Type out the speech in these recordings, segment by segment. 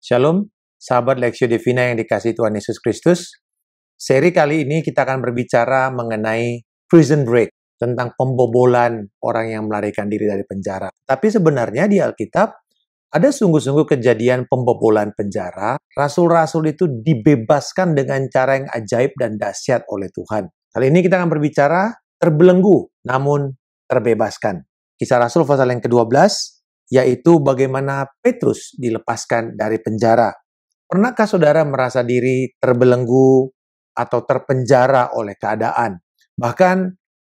Shalom, sahabat Lexio Divina yang dikasihi Tuhan Yesus Kristus. Seri kali ini kita akan berbicara mengenai prison break, tentang pembobolan orang yang melarikan diri dari penjara. Tapi sebenarnya di Alkitab ada sungguh-sungguh kejadian pembobolan penjara. Rasul-rasul itu dibebaskan dengan cara yang ajaib dan dahsyat oleh Tuhan. Kali ini kita akan berbicara terbelenggu namun terbebaskan. Kisah Rasul pasal yang ke-12, yaitu bagaimana Petrus dilepaskan dari penjara. Pernahkah saudara merasa diri terbelenggu atau terpenjara oleh keadaan? Bahkan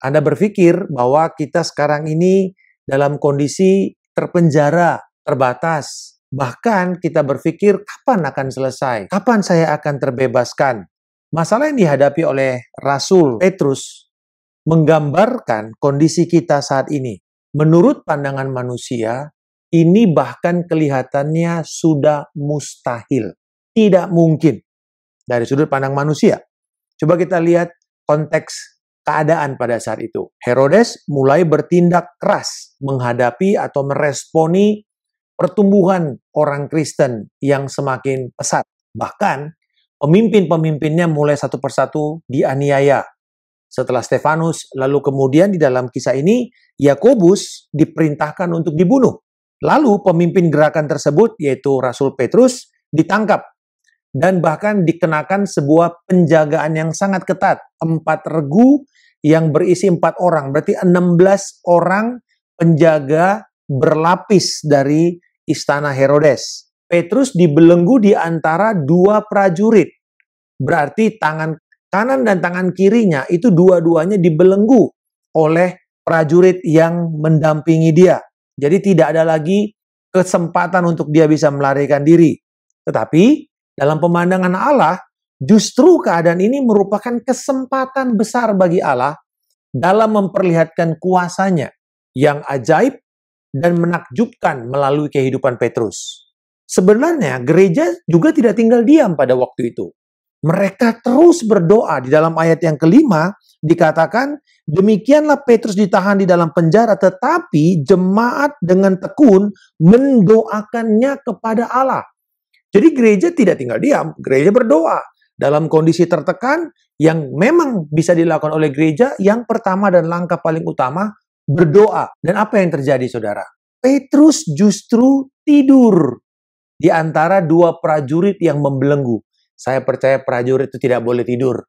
Anda berpikir bahwa kita sekarang ini dalam kondisi terpenjara, terbatas. Bahkan kita berpikir kapan akan selesai? Kapan saya akan terbebaskan? Masalah yang dihadapi oleh Rasul Petrus menggambarkan kondisi kita saat ini. Menurut pandangan manusia, ini bahkan kelihatannya sudah mustahil. Tidak mungkin dari sudut pandang manusia. Coba kita lihat konteks keadaan pada saat itu. Herodes mulai bertindak keras menghadapi atau meresponi pertumbuhan orang Kristen yang semakin pesat. Bahkan pemimpin-pemimpinnya mulai satu persatu dianiaya. Setelah Stefanus, lalu kemudian di dalam kisah ini, Yakobus diperintahkan untuk dibunuh. Lalu pemimpin gerakan tersebut, yaitu Rasul Petrus, ditangkap. Dan bahkan dikenakan sebuah penjagaan yang sangat ketat. 4 regu yang berisi 4 orang. Berarti 16 orang penjaga berlapis dari istana Herodes. Petrus dibelenggu di antara 2 prajurit. Berarti tangan kanan dan tangan kirinya itu dua-duanya dibelenggu oleh prajurit yang mendampingi dia. Jadi tidak ada lagi kesempatan untuk dia bisa melarikan diri. Tetapi dalam pemandangan Allah, justru keadaan ini merupakan kesempatan besar bagi Allah dalam memperlihatkan kuasanya yang ajaib dan menakjubkan melalui kehidupan Petrus. Sebenarnya gereja juga tidak tinggal diam pada waktu itu. Mereka terus berdoa. Di dalam ayat yang kelima dikatakan, demikianlah Petrus ditahan di dalam penjara, tetapi jemaat dengan tekun mendoakannya kepada Allah. Jadi gereja tidak tinggal diam, gereja berdoa. Dalam kondisi tertekan, yang memang bisa dilakukan oleh gereja, yang pertama dan langkah paling utama, berdoa. Dan apa yang terjadi, saudara? Petrus justru tidur di antara 2 prajurit yang membelenggu. Saya percaya prajurit itu tidak boleh tidur.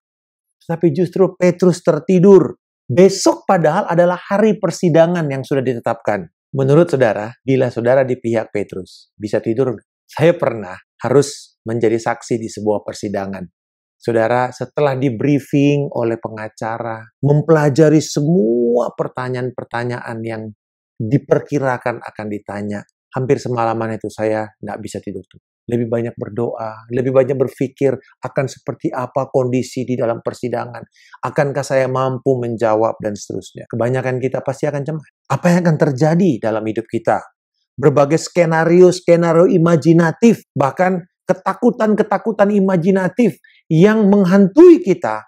Tapi justru Petrus tertidur. Besok padahal adalah hari persidangan yang sudah ditetapkan. Menurut saudara, bila saudara di pihak Petrus, bisa tidur? Saya pernah harus menjadi saksi di sebuah persidangan. Saudara, setelah di briefing oleh pengacara, mempelajari semua pertanyaan-pertanyaan yang diperkirakan akan ditanya, hampir semalaman itu saya nggak bisa tidur tuh. Lebih banyak berdoa, lebih banyak berpikir akan seperti apa kondisi di dalam persidangan. Akankah saya mampu menjawab dan seterusnya. Kebanyakan kita pasti akan cemas. Apa yang akan terjadi dalam hidup kita? Berbagai skenario-skenario imajinatif, bahkan ketakutan-ketakutan imajinatif yang menghantui kita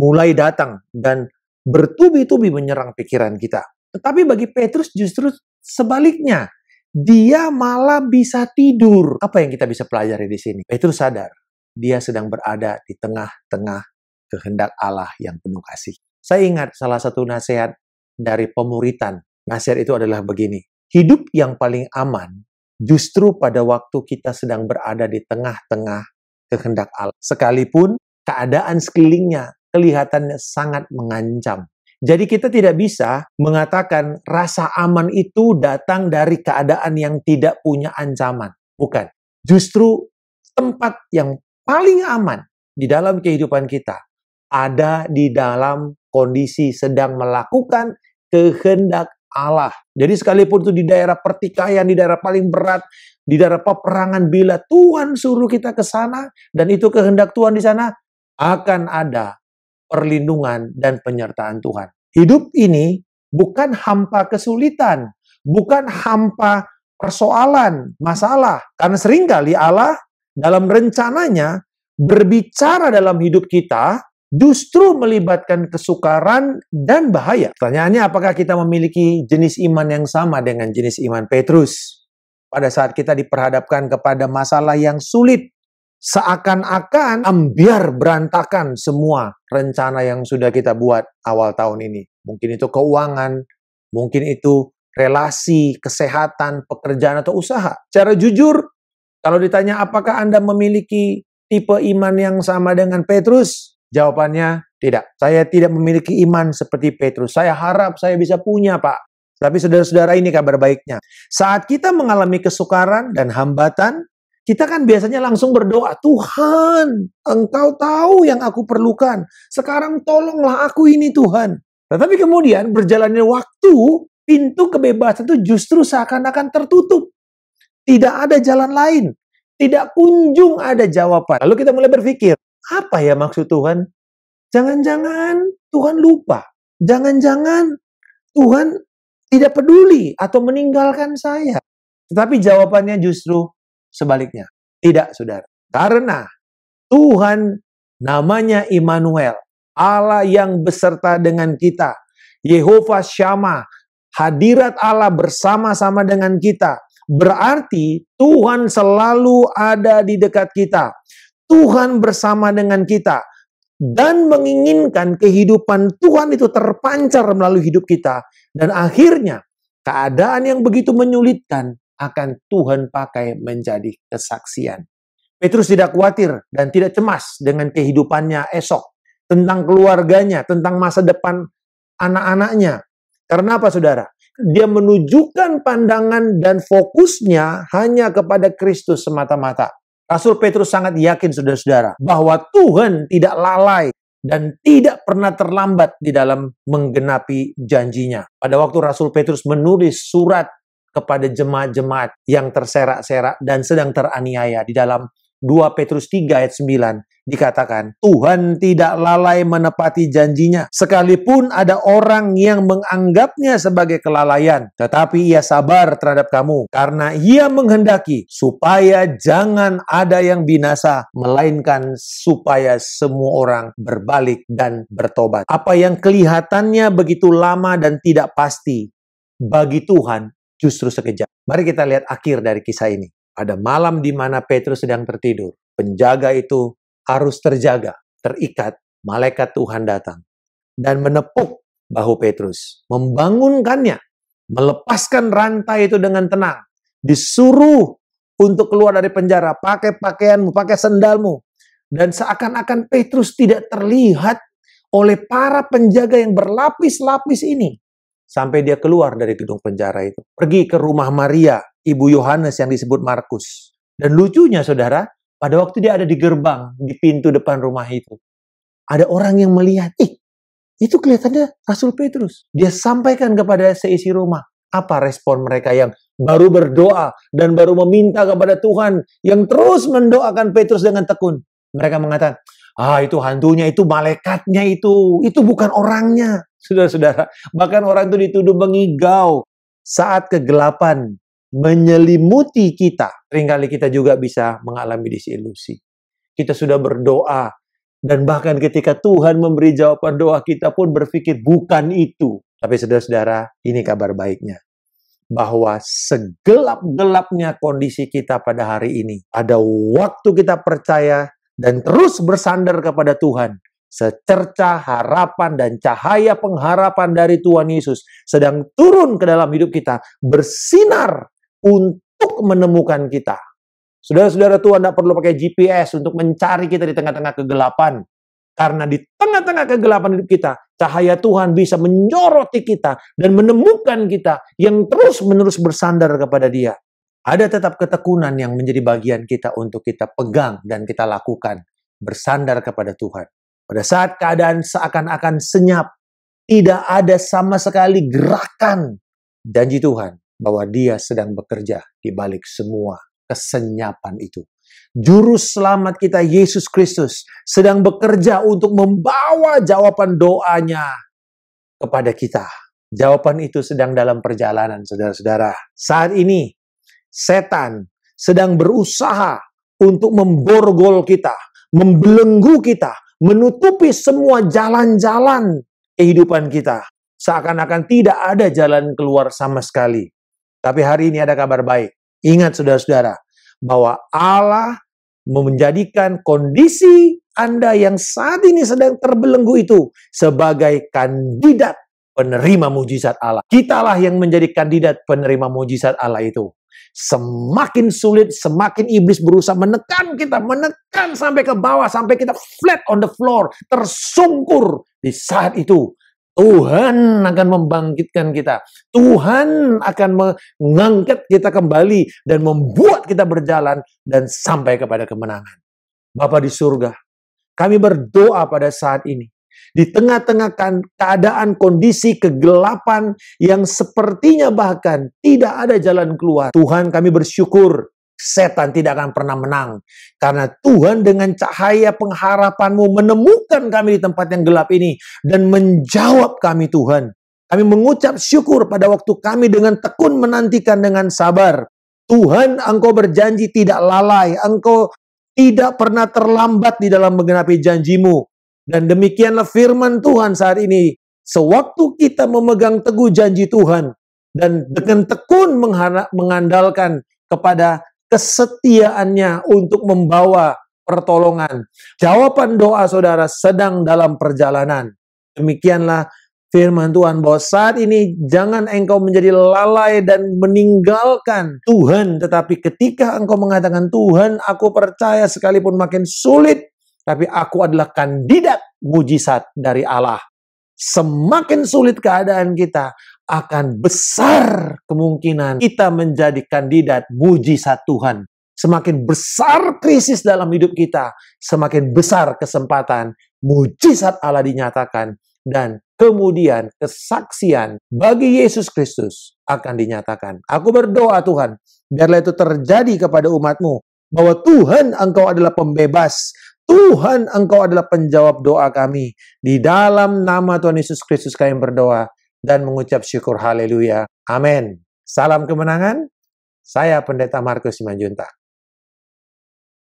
mulai datang dan bertubi-tubi menyerang pikiran kita. Tetapi bagi Petrus justru sebaliknya. Dia malah bisa tidur. Apa yang kita bisa pelajari di sini? Petrus sadar, dia sedang berada di tengah-tengah kehendak Allah yang penuh kasih. Saya ingat salah satu nasihat dari pemuritan. Nasihat itu adalah begini. Hidup yang paling aman justru pada waktu kita sedang berada di tengah-tengah kehendak Allah. Sekalipun keadaan sekelilingnya kelihatannya sangat mengancam. Jadi kita tidak bisa mengatakan rasa aman itu datang dari keadaan yang tidak punya ancaman. Bukan. Justru tempat yang paling aman di dalam kehidupan kita ada di dalam kondisi sedang melakukan kehendak Allah. Jadi sekalipun itu di daerah pertikaian, di daerah paling berat, di daerah peperangan, bila Tuhan suruh kita ke sana dan itu kehendak Tuhan di sana, akan ada perlindungan dan penyertaan Tuhan. Hidup ini bukan hampa kesulitan, bukan hampa persoalan, masalah. Karena seringkali Allah dalam rencananya berbicara dalam hidup kita justru melibatkan kesukaran dan bahaya. Pertanyaannya, apakah kita memiliki jenis iman yang sama dengan jenis iman Petrus? pada saat kita diperhadapkan kepada masalah yang sulit. Seakan-akan ambiar berantakan semua rencana yang sudah kita buat awal tahun ini. Mungkin itu keuangan, mungkin itu relasi, kesehatan, pekerjaan, atau usaha. Secara jujur, kalau ditanya apakah Anda memiliki tipe iman yang sama dengan Petrus? Jawabannya tidak. Saya tidak memiliki iman seperti Petrus. Saya harap saya bisa punya, Pak. Tapi saudara-saudara, ini kabar baiknya. Saat kita mengalami kesukaran dan hambatan, kita kan biasanya langsung berdoa, Tuhan, Engkau tahu yang aku perlukan. Sekarang tolonglah aku ini, Tuhan. Tetapi kemudian berjalannya waktu, pintu kebebasan itu justru seakan-akan tertutup. Tidak ada jalan lain. Tidak kunjung ada jawaban. Lalu kita mulai berpikir, apa ya maksud Tuhan? Jangan-jangan Tuhan lupa. Jangan-jangan Tuhan tidak peduli atau meninggalkan saya. Tetapi jawabannya justru sebaliknya. Tidak, saudara. Karena Tuhan namanya Immanuel. Allah yang beserta dengan kita. Yehovah Shammah. Hadirat Allah bersama-sama dengan kita. Berarti Tuhan selalu ada di dekat kita. Tuhan bersama dengan kita. Dan menginginkan kehidupan Tuhan itu terpancar melalui hidup kita. Dan akhirnya keadaan yang begitu menyulitkan akan Tuhan pakai menjadi kesaksian. Petrus tidak khawatir dan tidak cemas dengan kehidupannya esok, tentang keluarganya, tentang masa depan anak-anaknya. Karena apa, saudara? Dia menunjukkan pandangan dan fokusnya hanya kepada Kristus semata-mata. Rasul Petrus sangat yakin, saudara-saudara, bahwa Tuhan tidak lalai dan tidak pernah terlambat di dalam menggenapi janjinya. Pada waktu Rasul Petrus menulis surat kepada jemaat-jemaat yang terserak-serak dan sedang teraniaya, di dalam 2 Petrus 3 ayat 9 dikatakan, Tuhan tidak lalai menepati janjinya, sekalipun ada orang yang menganggapnya sebagai kelalaian, tetapi ia sabar terhadap kamu, karena ia menghendaki supaya jangan ada yang binasa, melainkan supaya semua orang berbalik dan bertobat. Apa yang kelihatannya begitu lama dan tidak pasti, bagi Tuhan justru sekejap. Mari kita lihat akhir dari kisah ini. Pada malam di mana Petrus sedang tertidur, penjaga itu harus terjaga, terikat. Malaikat Tuhan datang dan menepuk bahu Petrus, membangunkannya, melepaskan rantai itu dengan tenang, disuruh untuk keluar dari penjara, pakai pakaianmu, pakai sendalmu. Dan seakan-akan Petrus tidak terlihat oleh para penjaga yang berlapis-lapis ini. Sampai dia keluar dari gedung penjara itu. Pergi ke rumah Maria, ibu Yohanes yang disebut Markus. Dan lucunya, saudara, pada waktu dia ada di gerbang, di pintu depan rumah itu, ada orang yang melihat, itu kelihatannya Rasul Petrus. Dia sampaikan kepada seisi rumah. Apa respon mereka yang baru berdoa dan baru meminta kepada Tuhan, yang terus mendoakan Petrus dengan tekun? Mereka mengatakan, itu hantunya, itu malaikatnya, itu bukan orangnya. Saudara-saudara, bahkan orang itu dituduh mengigau. Saat kegelapan menyelimuti kita, seringkali kita juga bisa mengalami disilusi. Kita sudah berdoa, dan bahkan ketika Tuhan memberi jawaban doa, kita pun berpikir bukan itu. Tapi saudara-saudara, ini kabar baiknya. Bahwa segelap-gelapnya kondisi kita pada hari ini, ada waktu kita percaya dan terus bersandar kepada Tuhan, secerca harapan dan cahaya pengharapan dari Tuhan Yesus sedang turun ke dalam hidup kita, bersinar untuk menemukan kita. Saudara-saudara, Tuhan tidak perlu pakai GPS untuk mencari kita di tengah-tengah kegelapan. Karena di tengah-tengah kegelapan hidup kita, cahaya Tuhan bisa menyoroti kita dan menemukan kita yang terus-menerus bersandar kepada Dia. Ada tetap ketekunan yang menjadi bagian kita untuk kita pegang dan kita lakukan, bersandar kepada Tuhan. Pada saat keadaan seakan-akan senyap, tidak ada sama sekali gerakan, janji Tuhan bahwa Dia sedang bekerja di balik semua kesenyapan itu. Juru selamat kita, Yesus Kristus, sedang bekerja untuk membawa jawaban doanya kepada kita. Jawaban itu sedang dalam perjalanan, saudara-saudara. Saat ini, setan sedang berusaha untuk memborgol kita, membelenggu kita, menutupi semua jalan-jalan kehidupan kita. Seakan-akan tidak ada jalan keluar sama sekali. Tapi hari ini ada kabar baik. Ingat saudara-saudara, bahwa Allah menjadikan kondisi Anda yang saat ini sedang terbelenggu itu sebagai kandidat penerima mujizat Allah. Kitalah yang menjadi kandidat penerima mujizat Allah itu. Semakin sulit, semakin iblis berusaha menekan kita, menekan sampai ke bawah, sampai kita flat on the floor, tersungkur. Di saat itu, Tuhan akan membangkitkan kita. Tuhan akan mengangkat kita kembali dan membuat kita berjalan dan sampai kepada kemenangan. Bapa di surga, kami berdoa pada saat ini. Di tengah-tengah keadaan kondisi kegelapan yang sepertinya bahkan tidak ada jalan keluar. Tuhan, kami bersyukur setan tidak akan pernah menang. Karena Tuhan dengan cahaya pengharapan-Mu menemukan kami di tempat yang gelap ini. Dan menjawab kami Tuhan. Kami mengucap syukur pada waktu kami dengan tekun menantikan dengan sabar. Tuhan, Engkau berjanji tidak lalai. Engkau tidak pernah terlambat di dalam menggenapi janji-Mu. Dan demikianlah firman Tuhan saat ini. Sewaktu kita memegang teguh janji Tuhan. Dan dengan tekun mengandalkan kepada kesetiaannya untuk membawa pertolongan. Jawaban doa saudara sedang dalam perjalanan. Demikianlah firman Tuhan bahwa saat ini jangan engkau menjadi lalai dan meninggalkan Tuhan. Tetapi ketika engkau mengatakan, Tuhan aku percaya sekalipun makin sulit, tapi aku adalah kandidat mujizat dari Allah. Semakin sulit keadaan kita, akan besar kemungkinan kita menjadi kandidat mujizat Tuhan. Semakin besar krisis dalam hidup kita, semakin besar kesempatan mujizat Allah dinyatakan. Dan kemudian kesaksian bagi Yesus Kristus akan dinyatakan. Aku berdoa Tuhan, biarlah itu terjadi kepada umat-Mu. Bahwa Tuhan Engkau adalah pembebas. Tuhan Engkau adalah penjawab doa kami. Di dalam nama Tuhan Yesus Kristus kami berdoa dan mengucap syukur. Haleluya. Amin. Salam kemenangan. Saya Pendeta Markus Simanjuntak.